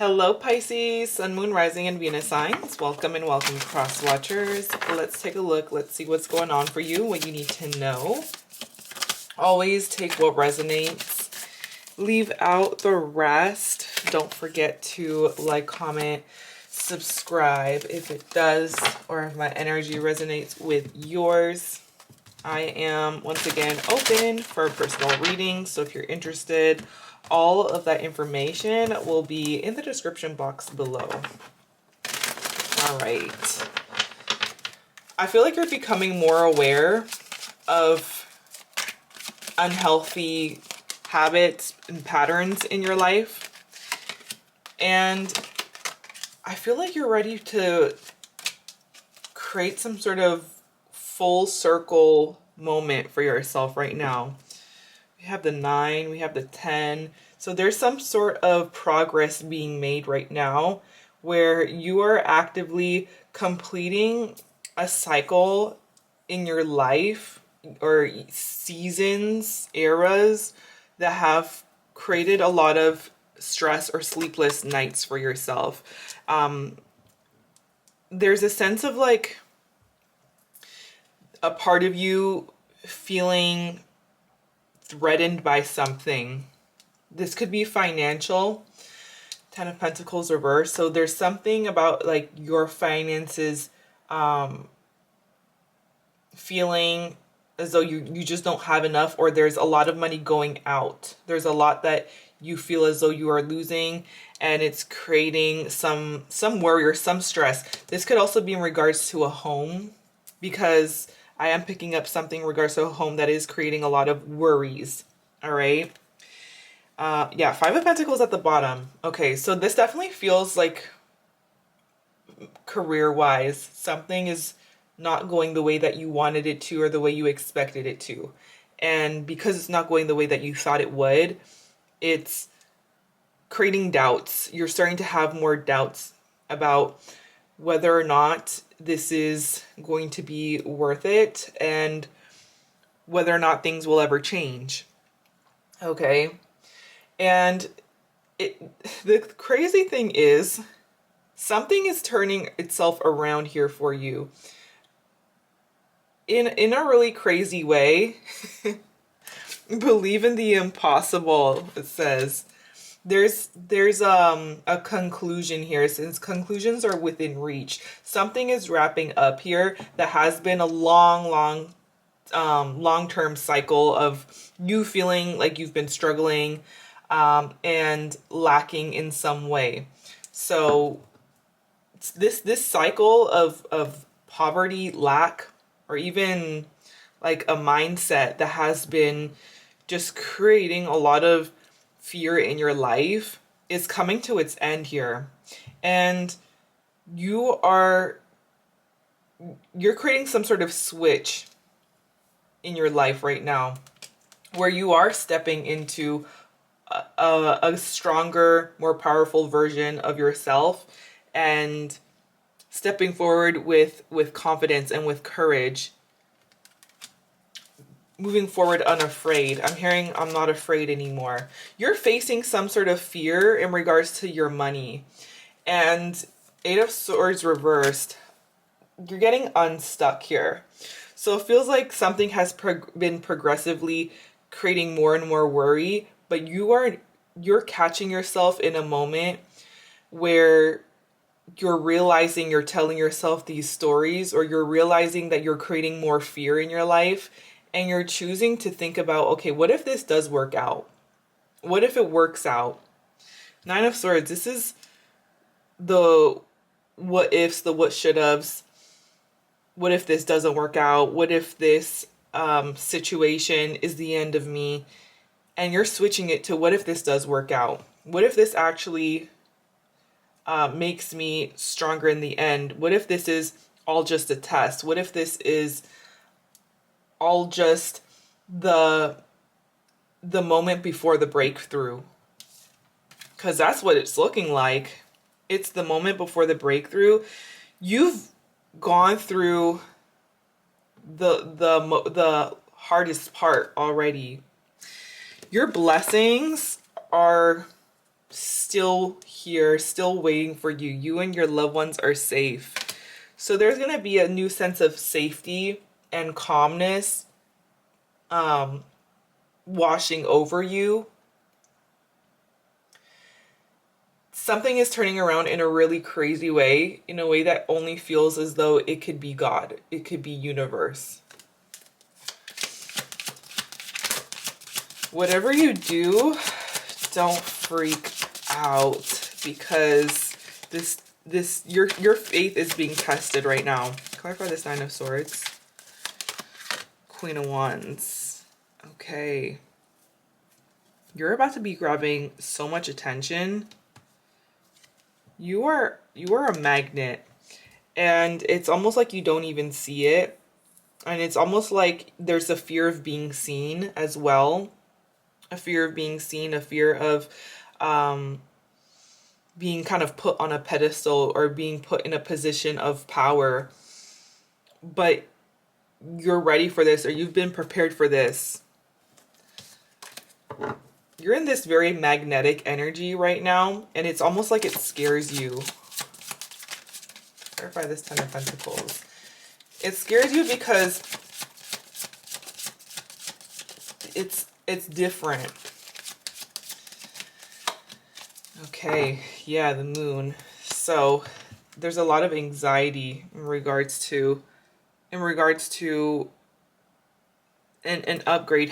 Hello Pisces, Sun, Moon, Rising, and Venus signs. Welcome and welcome, cross watchers. Let's take a look. Let's see what's going on for you, what you need to know. Always take what resonates. Leave out the rest. Don't forget to like, comment, subscribe if it does, or if my energy resonates with yours. I am once again open for personal readings, so if you're interested, all of that information will be in the description box below. All right. I feel like you're becoming more aware of unhealthy habits and patterns in your life. And I feel like you're ready to create some sort of full circle moment for yourself right now. We have the 9, we have the 10. So there's some sort of progress being made right now where you are actively completing a cycle in your life or seasons, eras that have created a lot of stress or sleepless nights for yourself. There's a sense of like a part of you feeling threatened by something. This could be financial. 10 of Pentacles reversed. So there's something about like your finances feeling as though you just don't have enough, or there's a lot of money going out. There's a lot that you feel as though you are losing, and it's creating some worry or some stress. This could also be in regards to a home, because I am picking up something in regards to a home that is creating a lot of worries. All right. Yeah, 5 of Pentacles at the bottom. Okay, so this definitely feels like career-wise, something is not going the way that you wanted it to or the way you expected it to. And because it's not going the way that you thought it would, it's creating doubts. You're starting to have more doubts about whether or not this is going to be worth it and whether or not things will ever change. Okay. And the crazy thing is, something is turning itself around here for you in a really crazy way. Believe in the impossible, it says. There's a conclusion here. Since conclusions are within reach, something is wrapping up here that has been a long-term cycle of you feeling like you've been struggling and lacking in some way. So this cycle of poverty, lack, or even like a mindset that has been just creating a lot of fear in your life is coming to its end here. And you're creating some sort of switch in your life right now where you are stepping into a stronger, more powerful version of yourself and stepping forward with confidence and with courage. Moving forward unafraid. I'm hearing I'm not afraid anymore. You're facing some sort of fear in regards to your money. And 8 of Swords reversed. You're getting unstuck here. So it feels like something has been progressively creating more and more worry, but you're catching yourself in a moment where you're realizing you're telling yourself these stories, or you're realizing that you're creating more fear in your life, and you're choosing to think about, okay, what if this does work out? What if it works out? 9 of Swords, this is the what ifs, the what should haves. What if this doesn't work out? What if this situation is the end of me? And you're switching it to, what if this does work out? What if this actually makes me stronger in the end? What if this is all just a test? What if this is all just the moment before the breakthrough? Because that's what it's looking like. It's the moment before the breakthrough. You've gone through the hardest part already. Your blessings are still here, still waiting for you. You and your loved ones are safe. So there's going to be a new sense of safety and calmness washing over you. Something is turning around in a really crazy way, in a way that only feels as though it could be God. It could be universe. Whatever you do, don't freak out, because your faith is being tested right now. Clarify this Nine of Swords. Queen of Wands. Okay. You're about to be grabbing so much attention. You are a magnet, and it's almost like you don't even see it. And it's almost like there's a fear of being seen as well. A fear of being seen, a fear of being kind of put on a pedestal or being put in a position of power. But you're ready for this, or you've been prepared for this. You're in this very magnetic energy right now, and it's almost like it scares you. Clarify this Ten of Pentacles. It scares you because it's different. Okay, yeah, the Moon. So there's a lot of anxiety in regards to an upgrade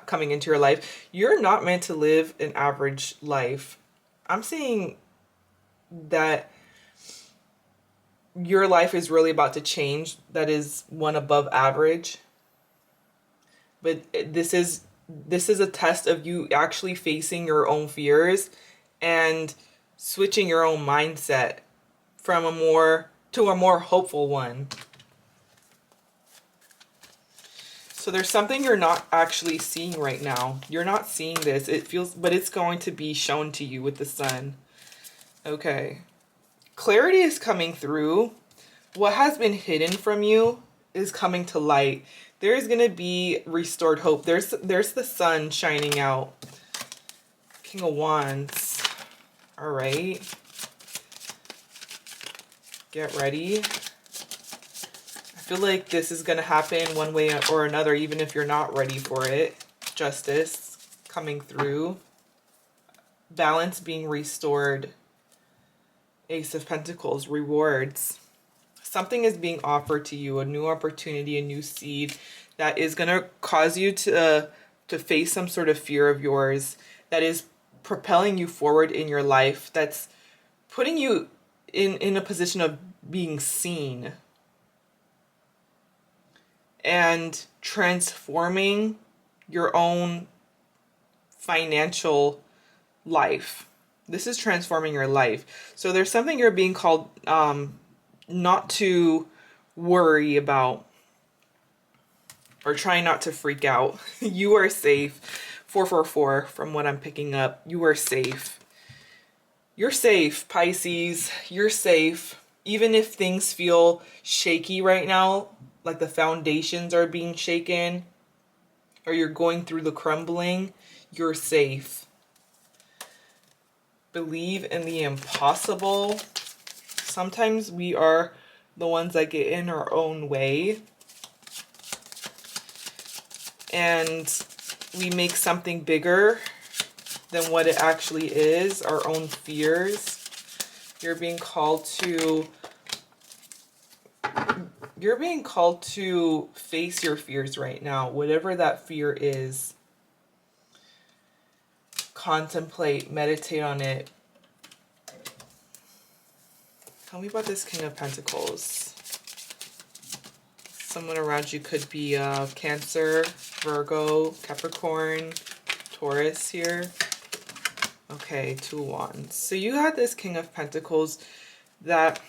coming into your life. You're not meant to live an average life. I'm seeing that your life is really about to change. That is one above average. But this is a test of you actually facing your own fears and switching your own mindset from a more hopeful one. So there's something you're not actually seeing right now. You're not seeing this. But it's going to be shown to you with the Sun. Okay. Clarity is coming through. What has been hidden from you is coming to light. There is going to be restored hope. There's the Sun shining out. King of Wands. All right. Get ready. I feel like this is going to happen one way or another, even if you're not ready for it. Justice coming through. Balance being restored. Ace of Pentacles, rewards. Something is being offered to you, a new opportunity, a new seed that is going to cause you to face some sort of fear of yours, that is propelling you forward in your life, that's putting you in a position of being seen and transforming your own financial life. This is transforming your life. So there's something you're being called not to worry about, or try not to freak out. You are safe. 444 from what I'm picking up. You are safe. You're safe, Pisces. You're safe. Even if things feel shaky right now, like the foundations are being shaken, or you're going through the crumbling, you're safe. Believe in the impossible. Sometimes we are the ones that get in our own way, and we make something bigger than what it actually is, our own fears. You're being called to face your fears right now, whatever that fear is. Contemplate, meditate on it. Tell me about this King of Pentacles. Someone around you could be Cancer, Virgo, Capricorn, Taurus here. Okay, 2 Wands. So you had this King of Pentacles that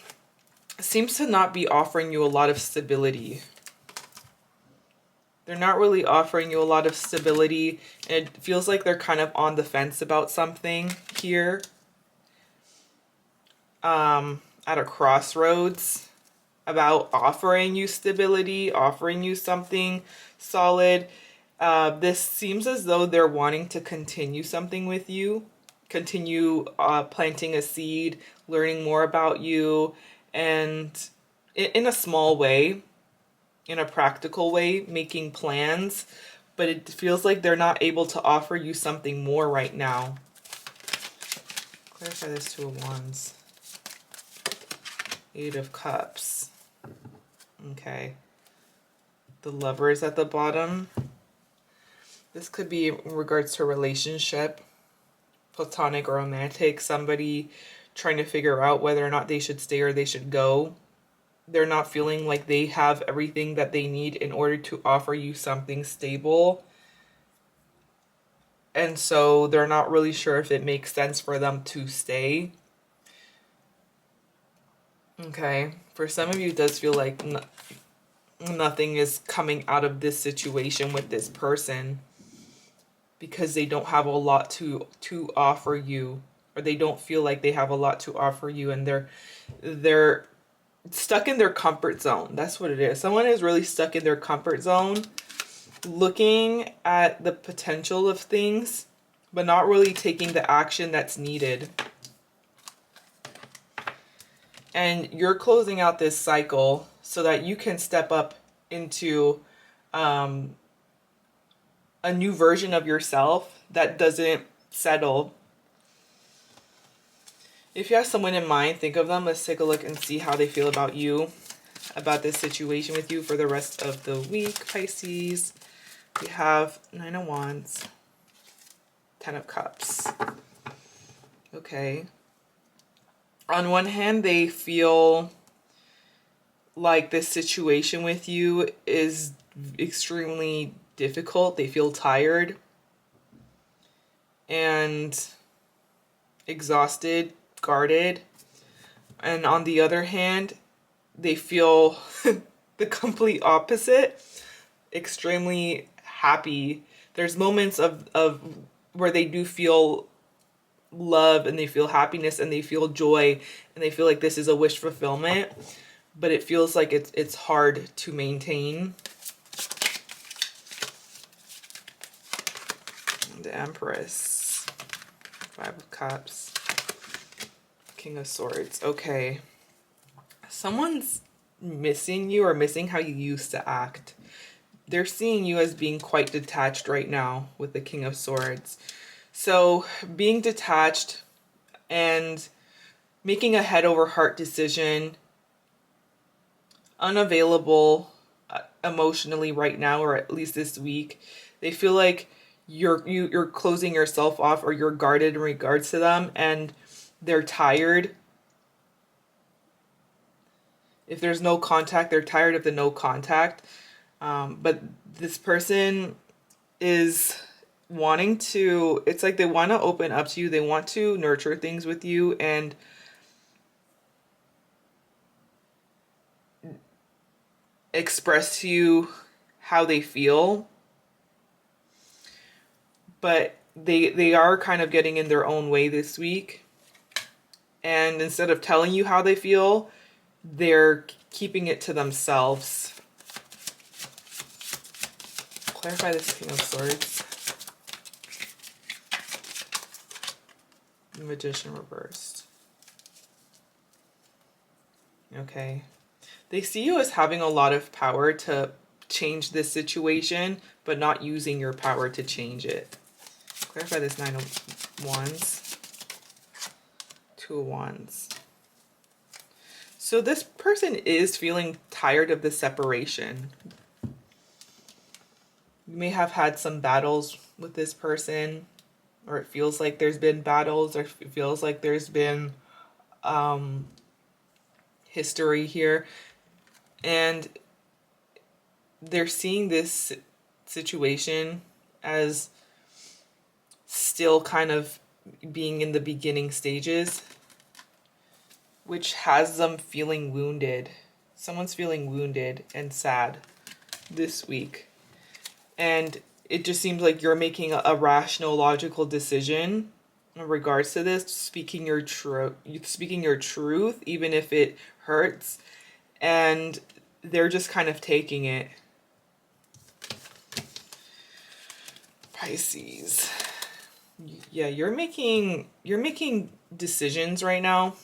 seems to not be offering you a lot of stability. They're not really offering you a lot of stability, and it feels like they're kind of on the fence about something here. At a crossroads about offering you stability, offering you something solid. This seems as though they're wanting to continue something with you, continue planting a seed, learning more about you, and in a small way, in a practical way, making plans, but it feels like they're not able to offer you something more right now. Clarify this Two of Wands. Eight of Cups. Okay. The Lovers at the bottom. This could be in regards to a relationship, platonic or romantic, somebody trying to figure out whether or not they should stay or they should go. They're not feeling like they have everything that they need in order to offer you something stable. And so they're not really sure if it makes sense for them to stay. Okay. For some of you, it does feel like nothing is coming out of this situation with this person because they don't have a lot to offer you, or they don't feel like they have a lot to offer you, and they're stuck in their comfort zone. That's what it is. Someone is really stuck in their comfort zone, looking at the potential of things, but not really taking the action that's needed. And you're closing out this cycle so that you can step up into a new version of yourself that doesn't settle. If you have someone in mind, think of them. Let's take a look and see how they feel about you, about this situation with you for the rest of the week, Pisces. We have Nine of Wands, Ten of Cups. Okay. On one hand, they feel like this situation with you is extremely difficult. They feel tired and exhausted, guarded. And on the other hand, they feel the complete opposite, extremely happy. There's moments of where they do feel love, and they feel happiness, and they feel joy, and they feel like this is a wish fulfillment, but it feels like it's hard to maintain. The Empress, Five of Cups, King of Swords. Okay. Someone's missing you, or missing how you used to act. They're seeing you as being quite detached right now with the King of Swords. So being detached and making a head over heart decision, unavailable emotionally right now, or at least this week. They feel like you're closing yourself off, or you're guarded in regards to them, and they're tired. If there's no contact, they're tired of the no contact. But this person is wanting to, it's like they want to open up to you. They want to nurture things with you and express to you how they feel. But they are kind of getting in their own way this week. And instead of telling you how they feel, they're keeping it to themselves. Clarify this King of Swords. Magician reversed. Okay. They see you as having a lot of power to change this situation, but not using your power to change it. Clarify this Nine of Wands. Two of Wands. So this person is feeling tired of the separation. You may have had some battles with this person, or it feels like there's been battles, or it feels like there's been history here. And they're seeing this situation as still kind of being in the beginning stages, which has them feeling wounded. Someone's feeling wounded and sad this week. And it just seems like you're making a rational, logical decision in regards to this, speaking your truth, even if it hurts. And they're just kind of taking it. Pisces. Yeah, you're making decisions right now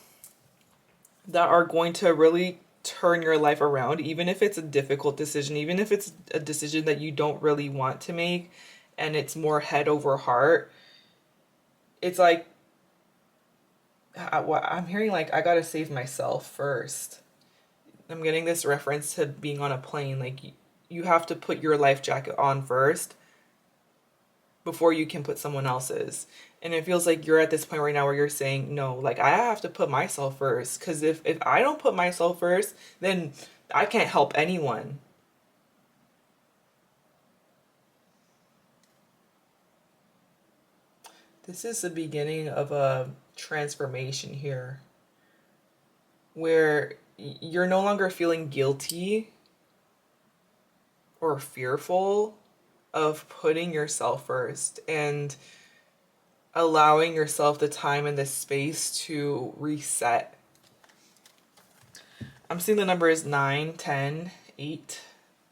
that are going to really turn your life around, even if it's a difficult decision, even if it's a decision that you don't really want to make and it's more head over heart. It's like I'm hearing like I gotta save myself first. I'm getting this reference to being on a plane. Like you have to put your life jacket on first before you can put someone else's. And it feels like you're at this point right now where you're saying, no, like I have to put myself first. Because if I don't put myself first, then I can't help anyone. This is the beginning of a transformation here where you're no longer feeling guilty or fearful of putting yourself first and allowing yourself the time and the space to reset. I'm seeing the numbers 9, 10, 8,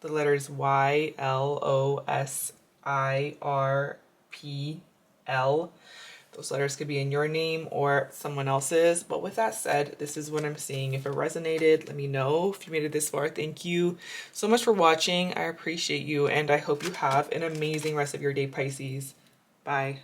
the letters Y, L, O, S, I, R, P, L. Those letters could be in your name or someone else's. But with that said, this is what I'm seeing. If it resonated, let me know. If you made it this far, thank you so much for watching. I appreciate you, and I hope you have an amazing rest of your day, Pisces. Bye.